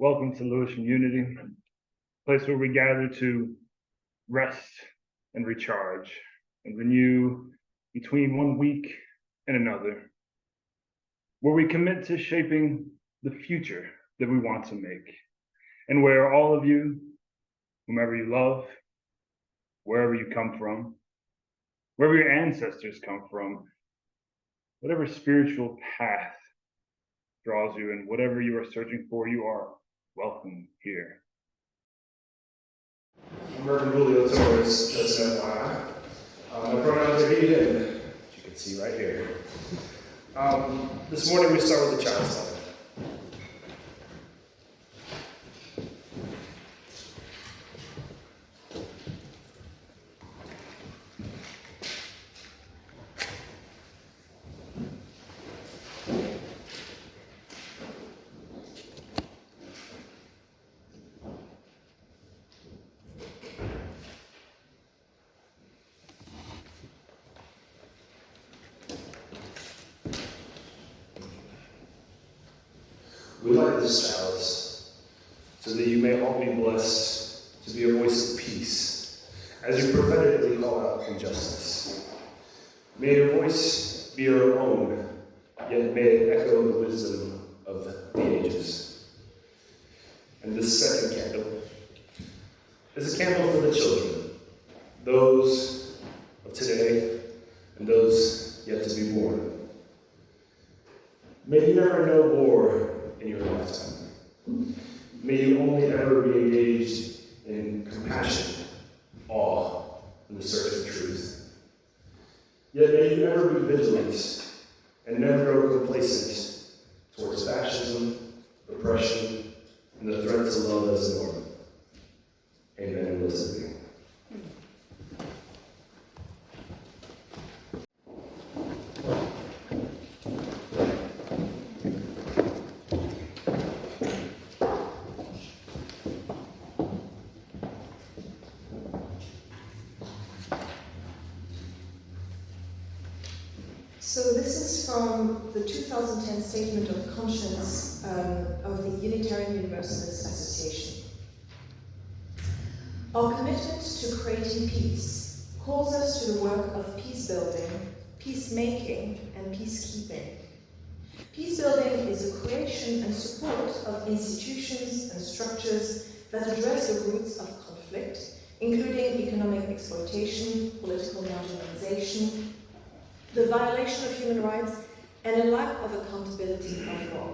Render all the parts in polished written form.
Welcome to Liberation Unity, a place where we gather to rest and recharge and renew between one week and another, where we commit to shaping the future that we want to make, and where all of you, whomever you love, wherever you come from, wherever your ancestors come from, whatever spiritual path draws you and whatever you are searching for, you are welcome here. I'm Reverend Julio Torres, just an FYI. My pronouns are he, him, as you can see right here. This morning we start with the child's song. We light this chalice so that you may all be blessed to be a voice of peace as you prophetically call out injustice. May your voice be your own, yet may it echo the wisdom of the ages. And this second candle is a candle for the children, those of today and those yet to be born. May you never know war in your lifetime. May you only ever be engaged in compassion, awe, and the search for truth. Yet may you never be vigilant and never grow complacent towards fascism, oppression, and the threat to love as a norm. Amen and blessed be. So this is from the 2010 Statement of Conscience of the Unitarian Universalist Association. Our commitment to creating peace calls us to the work of peace building, peacemaking, and peacekeeping. Peace building is the creation and support of institutions and structures that address the roots of conflict, including economic exploitation, political marginalization, the violation of human rights, and a lack of accountability of law.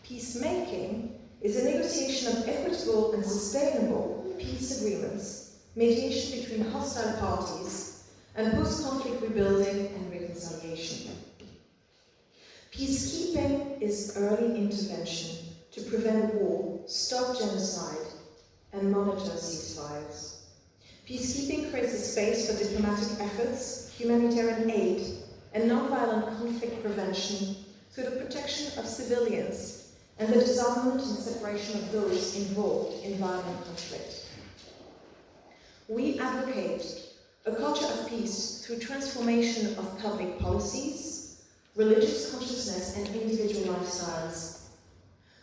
Peacemaking is a negotiation of equitable and sustainable peace agreements, mediation between hostile parties, and post-conflict rebuilding and reconciliation. Peacekeeping is early intervention to prevent war, stop genocide, and monitor ceasefires. Peacekeeping creates a space for diplomatic efforts, humanitarian aid, and nonviolent conflict prevention through the protection of civilians and the disarmament and separation of those involved in violent conflict. We advocate a culture of peace through transformation of public policies, religious consciousness, and individual lifestyles.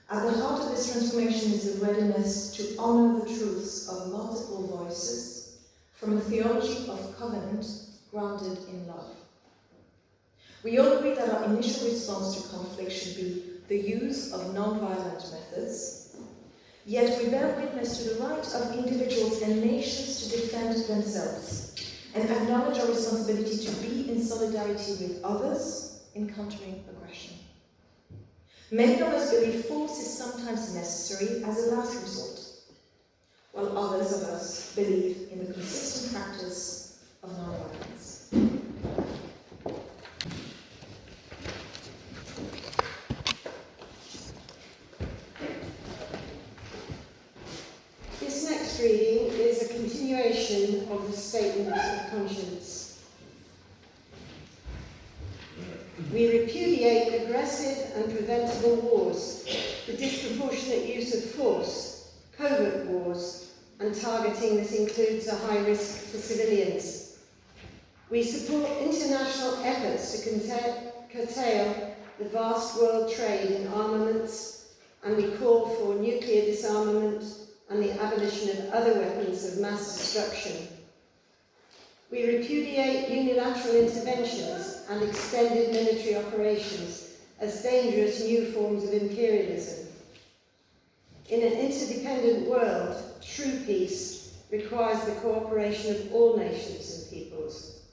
At the heart of this transformation is the readiness to honor the truths of multiple voices from a theology of covenant grounded in love. We all agree that our initial response to conflict should be the use of non-violent methods, yet we bear witness to the right of individuals and nations to defend themselves and acknowledge our responsibility to be in solidarity with others in countering aggression. Many of us believe force is sometimes necessary as a last resort, while others of us believe in the consistent practice of non-violence. This next reading is a continuation of the Statement of Conscience. We repudiate aggressive and preventable wars, the disproportionate use of force, covert wars, and targeting that includes a high risk to civilians. We support international efforts to curtail the vast world trade in armaments, and we call for nuclear disarmament and the abolition of other weapons of mass destruction. We repudiate unilateral interventions and extended military operations as dangerous new forms of imperialism. In an interdependent world, true peace requires the cooperation of all nations and peoples.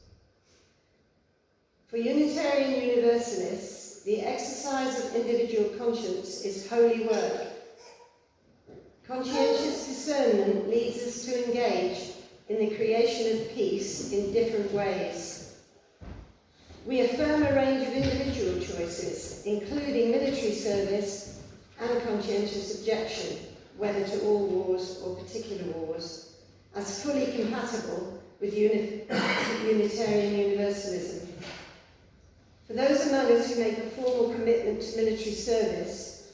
For Unitarian Universalists, the exercise of individual conscience is holy work. Conscientious discernment leads us to engage in the creation of peace in different ways. We affirm a range of individual choices, including military service and conscientious objection, whether to all wars or particular wars, as fully compatible with Unitarian Universalism. For those among us who make a formal commitment to military service,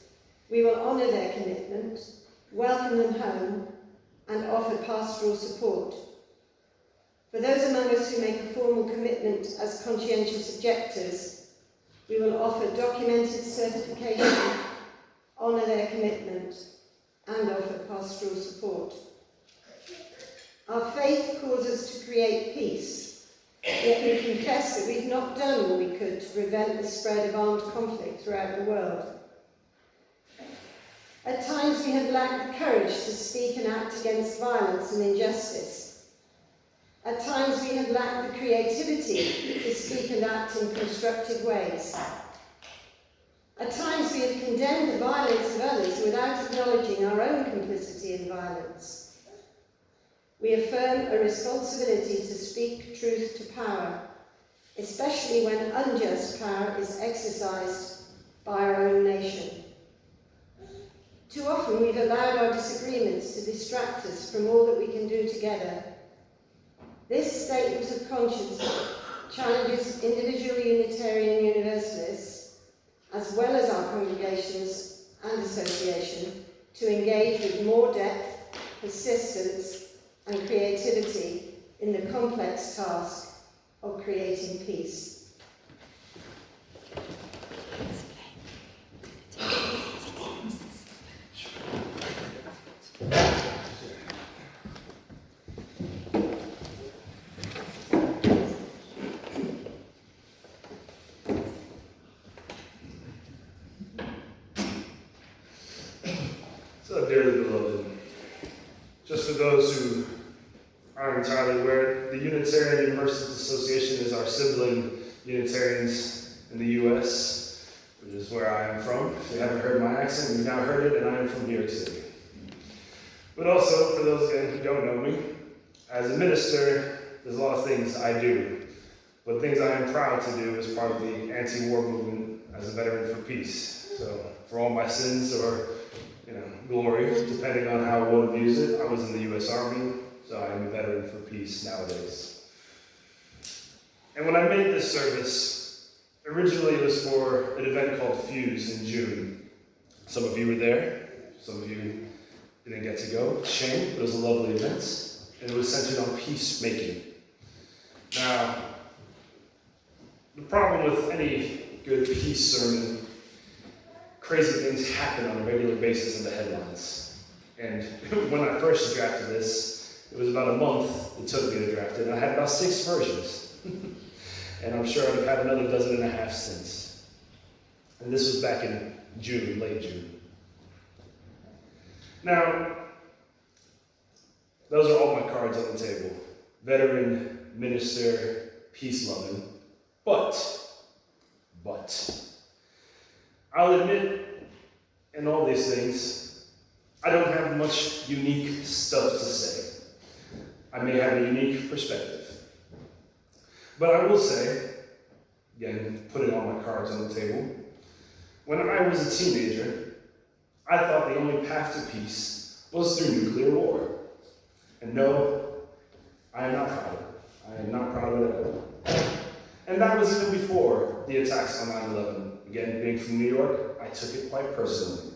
we will honour their commitment, welcome them home, and offer pastoral support. For those among us who make a formal commitment as conscientious objectors, we will offer documented certification, honour their commitment, and offer pastoral support. Our faith calls us to create peace, yet we confess that we've not done all we could to prevent the spread of armed conflict throughout the world. At times we have lacked the courage to speak and act against violence and injustice. At times we have lacked the creativity to speak and act in constructive ways. At times we have condemned the violence of others without acknowledging our own complicity in violence. We affirm a responsibility to speak truth to power, especially when unjust power is exercised by our own nation. Too often we've allowed our disagreements to distract us from all that we can do together. This statement of conscience challenges individual Unitarian Universalists, as well as our congregations and association, to engage with more depth, persistence, and creativity in the complex task of creating peace. So, dearly beloved, just for those who aren't entirely aware, the Unitarian Universalist Association is our sibling Unitarians in the U.S., which is where I am from. If you haven't heard my accent, you've now heard it, and I am from New York City. But also, for those again who don't know me, as a minister, there's a lot of things I do. But things I am proud to do as part of the anti-war movement as a veteran for peace. So, for all my sins or glory, depending on how one views it, I was in the U.S. Army, so I am a veteran for peace nowadays. And when I made this service, originally it was for an event called Fuse in June. Some of you were there, some of you didn't get to go. Shame, it was a lovely event, and it was centered on peacemaking. Now, the problem with any good peace sermon, crazy things happen on a regular basis in the headlines. And when I first drafted this, it was about a month it took me to draft it, and I had about 6 versions. And I'm sure I've had another 12 since. And this was back in June, late June. Now, those are all my cards on the table. Veteran, minister, peace-loving. But, I'll admit, in all these things, I don't have much unique stuff to say. I may have a unique perspective. But I will say, again, putting all my cards on the table, when I was a teenager, I thought the only path to peace was through nuclear war. And no, I am not proud of it. I am not proud of it at all. And that was even before the attacks on 9/11. Again, being from New York, I took it quite personally.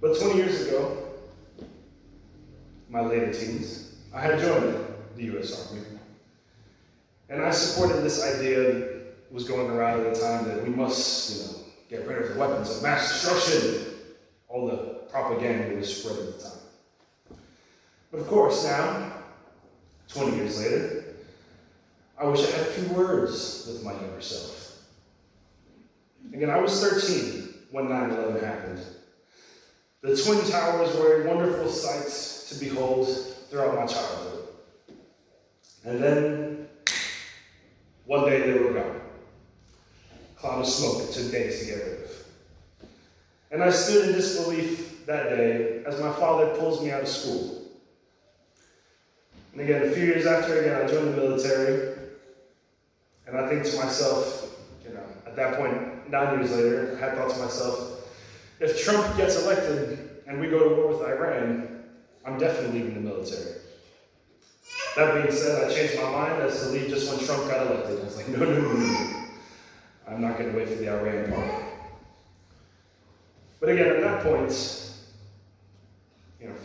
But 20 years ago, my later teens, I had joined the U.S. Army. And I supported this idea that was going around at the time that we must, get rid of the weapons of mass destruction. All the propaganda was spread at the time. But of course, now, 20 years later, I wish I had a few words with my younger self. Again, I was 13 when 9/11 happened. The Twin Towers were wonderful sights to behold throughout my childhood. And then, one day they were gone. A cloud of smoke that took days to get rid of. And I stood in disbelief that day as my father pulls me out of school. And again, a few years after, I joined the military. And I think to myself, at that point, 9 years later, I had thought to myself, if Trump gets elected and we go to war with Iran, I'm definitely leaving the military. That being said, I changed my mind as to leave just when Trump got elected. I was like, no. I'm not going to wait for the Iran part. But again, at that point,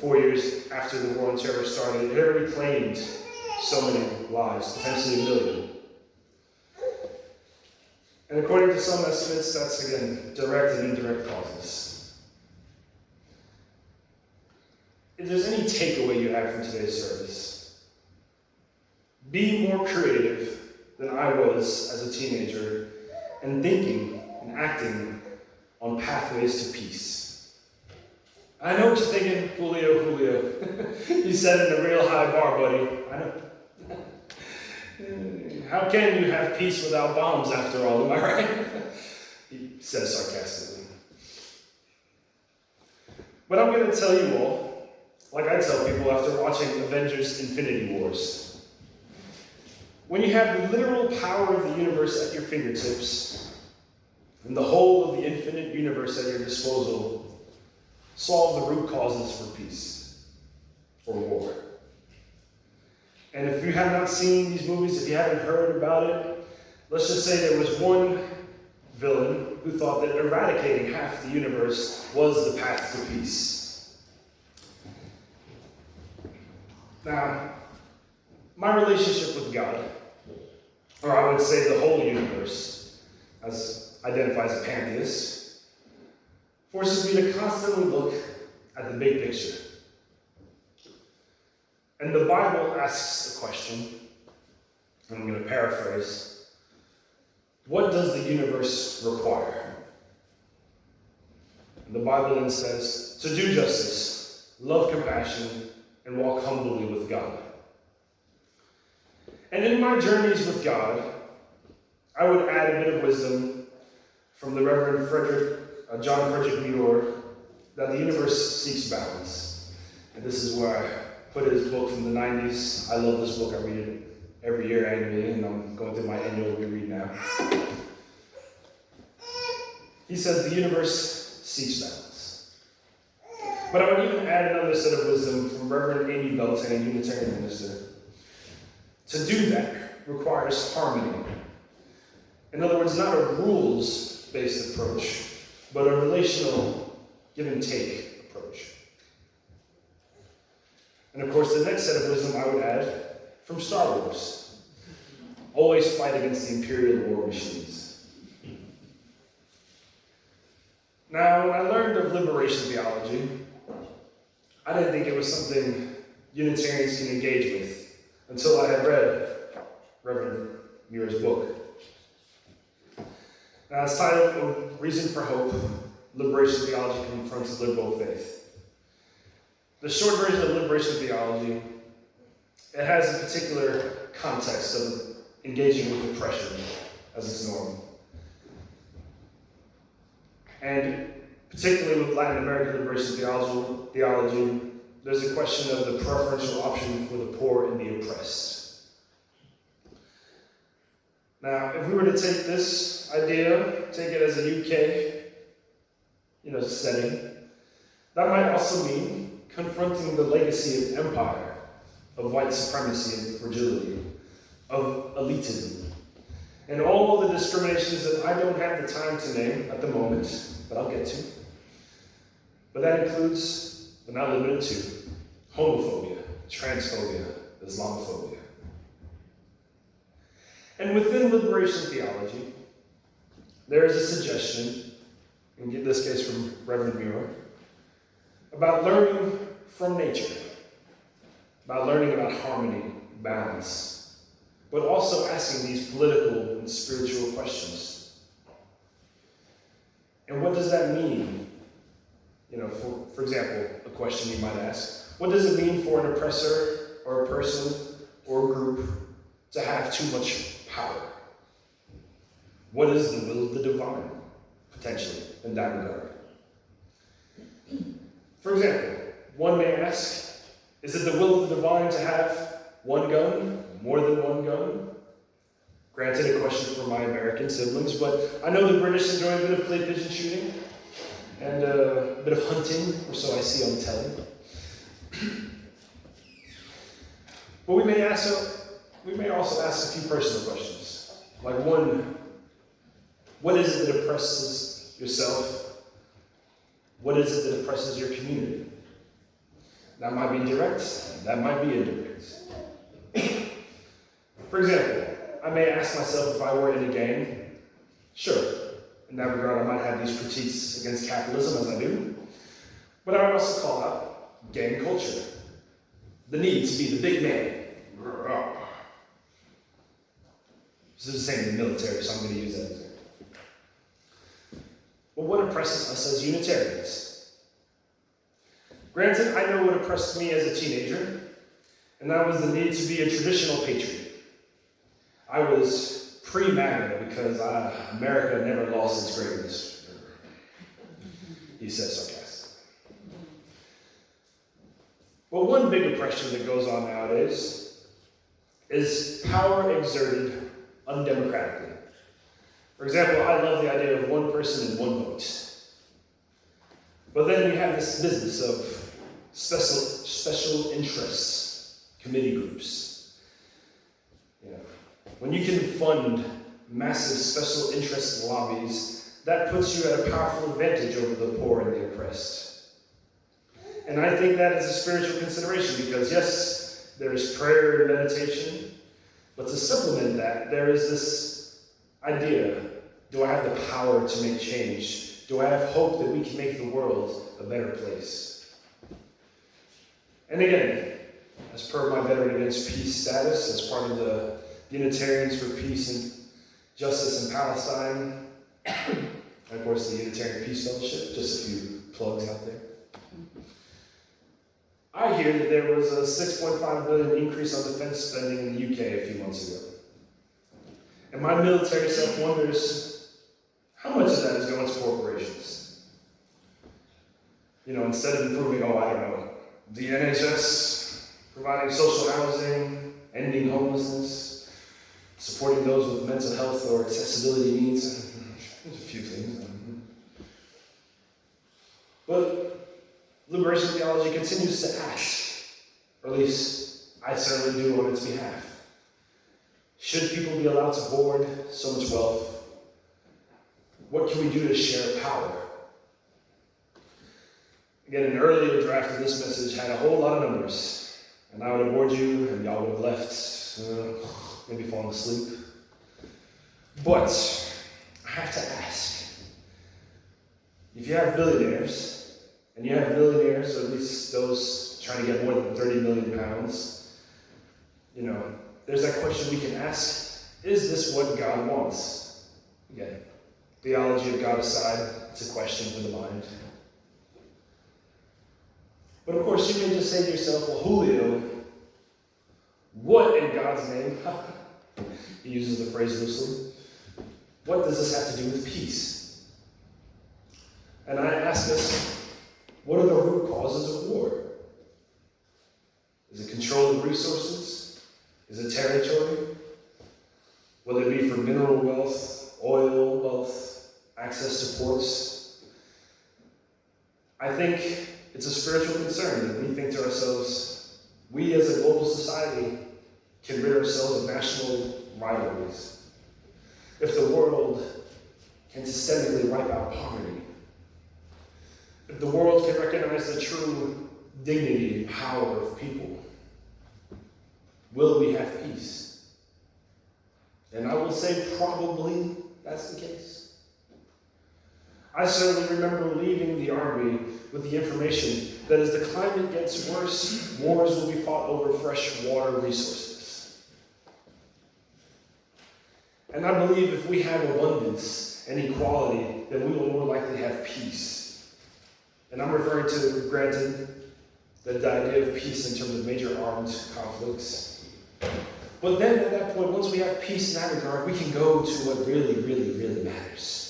4 years after the war on terror started, it had already claimed so many lives, potentially 1 million. And according to some estimates, that's, again, direct and indirect causes. If there's any takeaway you have from today's service, be more creative than I was as a teenager in thinking and acting on pathways to peace. I know what you're thinking, Julio. You set it in a real high bar, buddy. I know. How can you have peace without bombs, after all? Am I right? He says sarcastically. But I'm going to tell you all, like I tell people after watching Avengers Infinity Wars, when you have the literal power of the universe at your fingertips, and the whole of the infinite universe at your disposal, solve the root causes for peace or war. And if you have not seen these movies, if you haven't heard about it, let's just say there was one villain who thought that eradicating half the universe was the path to peace. Now, my relationship with God, or I would say the whole universe, as identifies as a pantheist, forces me to constantly look at the big picture. And the Bible asks the question, and I'm going to paraphrase, what does the universe require? And the Bible then says, to do justice, love compassion, and walk humbly with God. And in my journeys with God, I would add a bit of wisdom from the Reverend John Frederick Muir, that the universe seeks balance. And this is where I put his book from the 90s. I love this book. I read it every year annually, and I'm going through my annual reread now. He says the universe seeks balance. But I would even add another set of wisdom from Reverend Amy Belton, a Unitarian minister. To do that requires harmony. In other words, not a rules-based approach, but a relational give-and-take approach. And of course, the next set of wisdom I would add from Star Wars. Always fight against the Imperial war machines. Now, when I learned of Liberation Theology, I didn't think it was something Unitarians can engage with until I had read Reverend Muir's book. Now, it's titled Reason for Hope, Liberation Theology Confronts Liberal Faith. The short version of Liberation Theology, it has a particular context of engaging with oppression as its norm. And particularly with Latin American liberation theology, there's a question of the preferential option for the poor and the oppressed. Now, if we were to take this idea, take it as a UK, setting, that might also mean confronting the legacy of empire, of white supremacy and fragility, of elitism, and all the discriminations that I don't have the time to name at the moment, but I'll get to. But that includes, but not limited to, homophobia, transphobia, Islamophobia. And within liberation theology, there is a suggestion in this case from Reverend Muir, about learning from nature, about learning about harmony, balance, but also asking these political and spiritual questions. And what does that mean? You know, for example, a question you might ask, what does it mean for an oppressor or a person or a group to have too much power? What is the will of the divine, potentially, in that regard? For example, one may ask, is it the will of the divine to have one gun, more than one gun? Granted, a question for my American siblings, but I know the British enjoy a bit of clay pigeon shooting and a bit of hunting, or so I see on telly. But we may also ask a few personal questions, like one, what is it that oppresses yourself? What is it that oppresses your community? That might be direct, that might be indirect. For example, I may ask myself if I were in a gang. Sure, in that regard I might have these critiques against capitalism as I do, but I would also call out gang culture. The need to be the big man. This is the same in the military, so I'm going to use that as example. But what oppresses us as Unitarians? Granted, I know what oppressed me as a teenager, and that was the need to be a traditional patriot. I was pre-MAGA because America never lost its greatness. He says sarcastically. But one big oppression that goes on nowadays is power exerted undemocratically. For example, I love the idea of one person and one vote. But then we have this business of special interests, committee groups. You know, when you can fund massive special interest lobbies, that puts you at a powerful advantage over the poor and the oppressed. And I think that is a spiritual consideration because yes, there is prayer and meditation, but to supplement that, there is this idea, do I have the power to make change? Do I have hope that we can make the world a better place? And again, as per my Veteran Against Peace status, as part of the Unitarians for Peace and Justice in Palestine, and of course the Unitarian Peace Fellowship, just a few plugs out there. I hear that there was a $6.5 billion increase on defense spending in the UK a few months ago. And my military self wonders, how much of that is going to corporations? You know, instead of improving, the NHS, providing social housing, ending homelessness, supporting those with mental health or accessibility needs, there's a few things. But Liberation Theology continues to ask, or at least I certainly do on its behalf, should people be allowed to hoard so much wealth? What can we do to share power? Again, an earlier draft of this message had a whole lot of numbers, and I would have bored you, and y'all would have left, maybe fallen asleep. But I have to ask, if you have billionaires, and you have millionaires, or at least those trying to get more than 30 million pounds, you know, there's that question we can ask, is this what God wants? Again, theology of God aside, it's a question for the mind. But of course, you may just say to yourself, well, Julio, what in God's name? He uses the phrase loosely. What does this have to do with peace? And I ask us, what are the root causes of war? Is it control of resources? Is it territory? Will it be for mineral wealth, oil wealth, access to ports? I think it's a spiritual concern that we think to ourselves, we as a global society can rid ourselves of national rivalries. If the world can systemically wipe out poverty, if the world can recognize the true dignity and power of people, will we have peace? And I will say probably that's the case. I certainly remember leaving the army with the information that as the climate gets worse, wars will be fought over fresh water resources. And I believe if we have abundance and equality, then we will more likely have peace. And I'm referring to, granted, the idea of peace in terms of major armed conflicts. But then at that point, once we have peace in that regard, we can go to what really, really, really matters.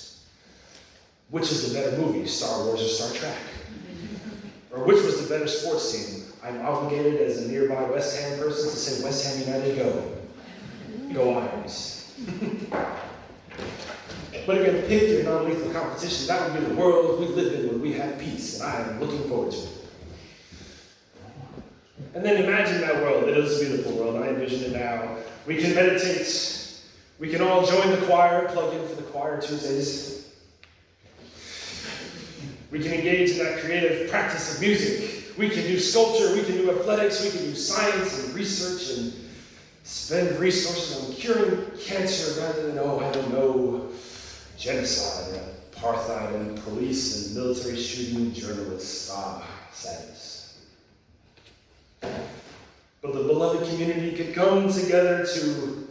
Which is the better movie, Star Wars or Star Trek? Or which was the better sports team? I'm obligated as a nearby West Ham person to say West Ham United go. Go Irons. But again, pick your non-lethal competition. That would be the world we live in when we have peace, and I am looking forward to it. And then imagine that world. It is a beautiful world. I envision it now. We can meditate. We can all join the choir, plug in for the choir Tuesdays. We can engage in that creative practice of music. We can do sculpture. We can do athletics. We can do science and research and spend resources on curing cancer rather than, I don't know, genocide and apartheid and police and military shooting journalists. Sadness. But the beloved community could come together to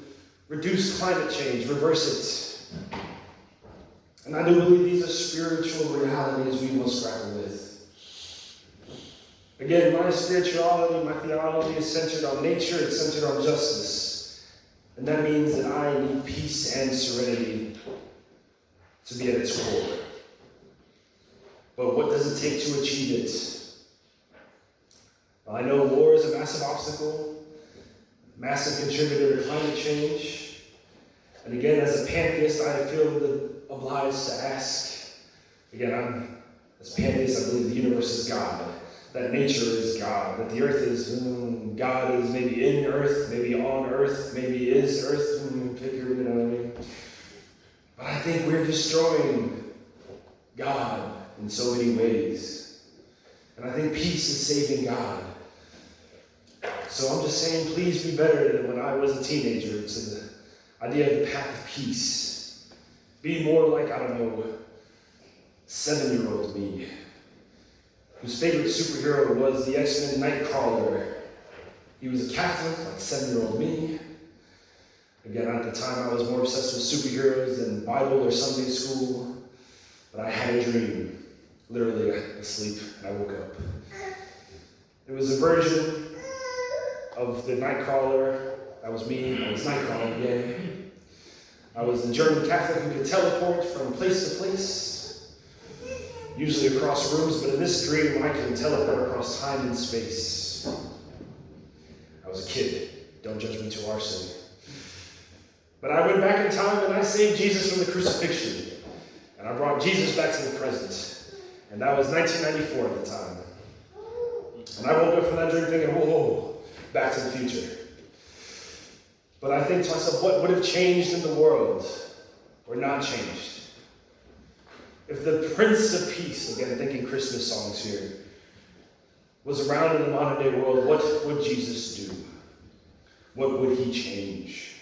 reduce climate change, reverse it. And I do believe these are spiritual realities we must grapple with. Again, my spirituality, my theology is centered on nature, it's centered on justice. And that means that I need peace and serenity to be at its core. But what does it take to achieve it? I know war is a massive obstacle, massive contributor to climate change. And again, as a pantheist, I feel obliged to ask. Again, as a pantheist, I believe the universe is God, that nature is God, that the earth is, God is maybe in earth, maybe on earth, maybe is earth, figure, you know what I mean? But I think we're destroying God in so many ways. And I think peace is saving God. So I'm just saying, please be better than when I was a teenager. It's the idea of the path of peace. Be more like, 7-year-old me, whose favorite superhero was the X-Men Nightcrawler. He was a Catholic, like 7-year-old me. Again, at the time I was more obsessed with superheroes than Bible or Sunday school. But I had a dream, literally asleep, and I woke up. It was a version of the Nightcrawler. That was me. I was Nightcrawler, yay. I was the German Catholic who could teleport from place to place, usually across rooms, but in this dream I can teleport across time and space. I was a kid. Don't judge me too harshly. But I went back in time and I saved Jesus from the crucifixion. And I brought Jesus back to the present. And that was 1994 at the time. And I woke up from that dream thinking, whoa, back to the future. But I think to myself, what would have changed in the world or not changed? If the Prince of Peace, again thinking Christmas songs here, was around in the modern day world, what would Jesus do? What would he change?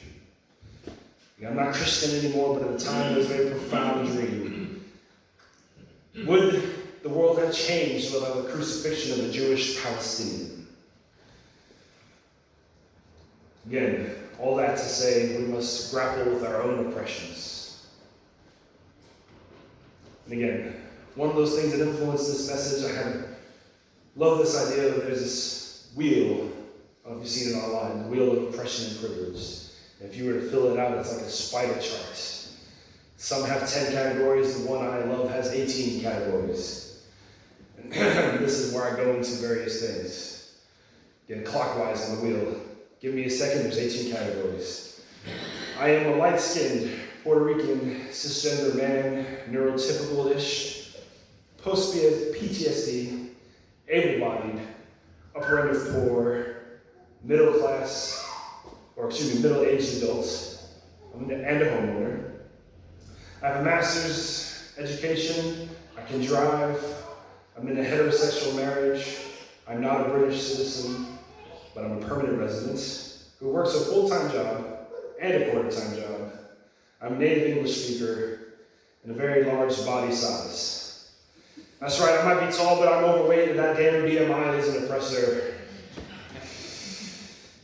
I'm not Christian anymore, but at the time it was a very profound dream. Would the world have changed without the crucifixion of a Jewish Palestinian? Again, all that to say, we must grapple with our own oppressions. And again, one of those things that influenced this message, I love this idea that there's this wheel, I don't know if you've seen it online, the wheel of oppression and privilege. If you were to fill it out, it's like a spider chart. Some have 10 categories, the one I love has 18 categories. And this is where I go into various things. Again, clockwise on the wheel. Give me a second, there's 18 categories. I am a light-skinned, Puerto Rican, cisgender man, neurotypical-ish, post-PTSD, able-bodied, upper end of poor, middle-class, middle-aged adult, and a homeowner. I have a master's education, I can drive, I'm in a heterosexual marriage, I'm not a British citizen, but I'm a permanent resident who works a full-time job and a quarter-time job. I'm a native English speaker, and a very large body size. That's right, I might be tall, but I'm overweight, and that damn BMI is an oppressor.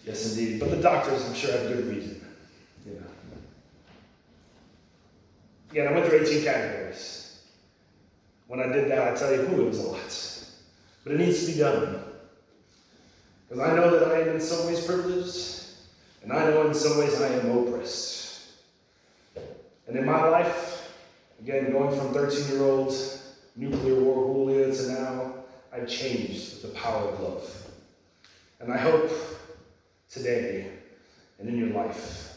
Yes, indeed. But the doctors, I'm sure, have good reason. You know. Again, I went through 18 categories. When I did that, I tell you, it was a lot. But it needs to be done. Because I know that I am in some ways privileged, and I know in some ways I am oppressed. And in my life, again, going from 13-year-old nuclear war Julio to now, I've changed with the power of love. And I hope today and in your life,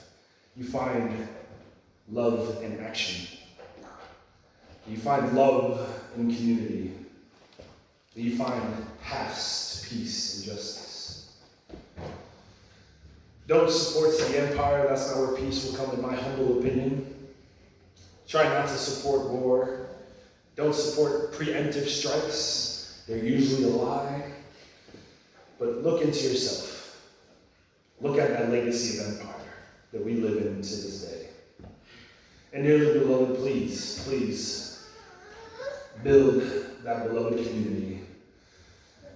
you find love in action. You find love in community. You find paths to peace and justice. Don't support the empire, that's not where peace will come, in my humble opinion. Try not to support war. Don't support preemptive strikes. They're usually a lie. But look into yourself. Look at that legacy of empire that we live in to this day. And dearly beloved, please, please, build that beloved community,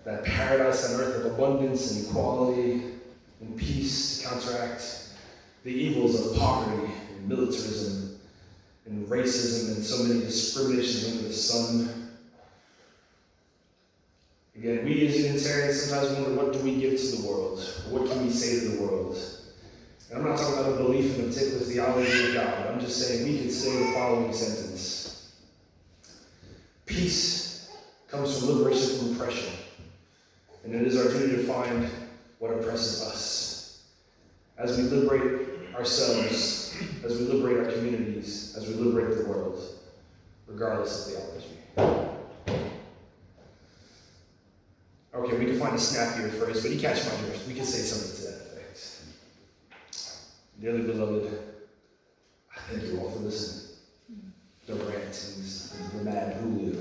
that paradise on earth of abundance and equality and peace to counteract the evils of poverty and militarism and racism and so many discriminations under the sun. Again, we as Unitarians sometimes wonder, what do we give to the world? What can we say to the world? And I'm not talking about a belief in a particular theology of God. I'm just saying we can say the following sentence. Peace comes from liberation from oppression. And it is our duty to find what oppresses us. As we liberate ourselves, as we liberate our communities, as we liberate the world, regardless of theology. Okay, we can find a snappier phrase, but you catch my drift. We can say something to that effect. Dearly beloved, I thank you all for listening. The rantings, the mad Julio.